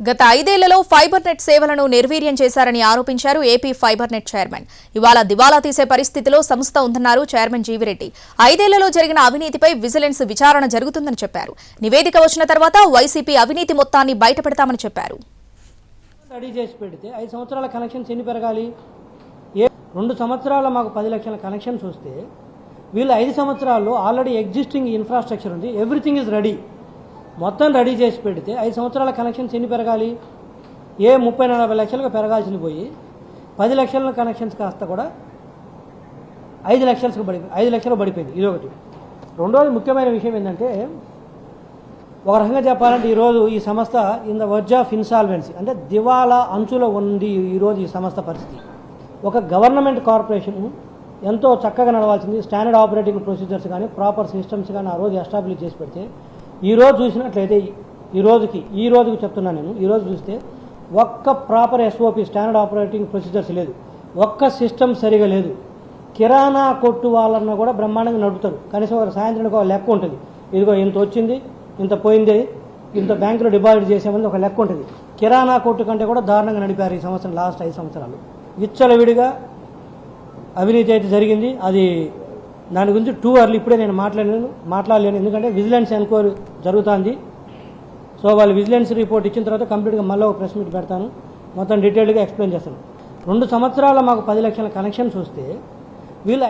గత 5 ఏళ్లలో fibre net సేవలను నిర్వీర్యం చేశారని ఆరోపించారు ఏపీ ఫైబర్ నెట్ చైర్మన్. ఇవాళ దివాలా తీసే పరిస్థితిలో సంస్థ ఉందన్నారు చైర్మన్ జీవిరెడ్డి. 5 ఏళ్లలో జరిగిన అవినీతిపై విజిలెన్స్ విచారణ జరుగుతుందని చెప్పారు. నివేదిక వచ్చిన తర్వాత వైసీపీ అవినీతి మొత్తాన్ని బయటపెడతామని చెప్పారు. రెడీ చేసి పెడితే 5 సంవత్సరాల కనెక్షన్స్ ఎన్ని పెరగాలి? 2 సంవత్సరాల మాకు 10 లక్షల కనెక్షన్స్ వస్తే వీళ్ళు 5 సంవత్సరాల్లో ఆల్రెడీ ఎగ్జిస్టింగ్ ఇన్ఫ్రాస్ట్రక్చర్ ఉంది, ఎవ్రీథింగ్ ఈజ్ రెడీ. మొత్తం రెడీ చేసి పెడితే 5 సంవత్సరాల కనెక్షన్స్ ఎన్ని పెరగాలి? 30-40 లక్షలకు పెరగాల్సింది పోయి 10 లక్షల కనెక్షన్స్ కాస్త కూడా 5 లక్షలు పడిపోయింది. ఇదొకటి. రెండోది ముఖ్యమైన విషయం ఏంటంటే, ఒక రకంగా చెప్పాలంటే ఈరోజు ఈ సంస్థ in the verge of insolvency, అంటే దివాలా అంచులో ఉంది ఈరోజు ఈ సంస్థ పరిస్థితి. ఒక గవర్నమెంట్ కార్పొరేషన్ ఎంతో చక్కగా నడవాల్సింది, స్టాండర్డ్ ఆపరేటింగ్ ప్రొసీజర్స్ కానీ ప్రాపర్ సిస్టమ్స్ కానీ ఆ రోజు ఎస్టాబ్లిష్ చేసి పెడితే ఈరోజు చూసినట్లయితే ఈ రోజుకి చెప్తున్నాను నేను, ఈరోజు చూస్తే ఒక్క proper SOP standard operating procedures లేదు, ఒక్క సిస్టమ్ సరిగా లేదు. కిరాణా కొట్టు వాళ్ళన్నా కూడా బ్రహ్మాండంగా నడుపుతారు. కనీసం ఒక సాయంత్రానికి ఒక లెక్క ఉంటుంది, ఇదిగో ఇంత వచ్చింది, ఇంత పోయింది, ఇంత బ్యాంకులో డిపాజిట్ చేసామని ఒక లెక్క ఉంటుంది. కిరాణా కొట్టు కంటే కూడా దారుణంగా నడిపారు ఈ సంవత్సరం, లాస్ట్ 5 సంవత్సరాలు. విచ్చలవిడిగా అవినీతి అయితే జరిగింది. అది దాని గురించి టూ అర్లీ ఇప్పుడే నేను మాట్లాడలేను, ఎందుకంటే విజిలెన్స్ ఎంక్వైరీ జరుగుతుంది. సో వాళ్ళు విజిలెన్స్ రిపోర్ట్ ఇచ్చిన తర్వాత కంప్లీట్గా మళ్ళీ ఒక ప్రెస్ మీట్ పెడతాను, మొత్తం డీటెయిల్గా ఎక్స్ప్లెయిన్ చేస్తాను. 2 సంవత్సరాల మాకు 10 లక్షల కనెక్షన్స్ వస్తే వీళ్ళు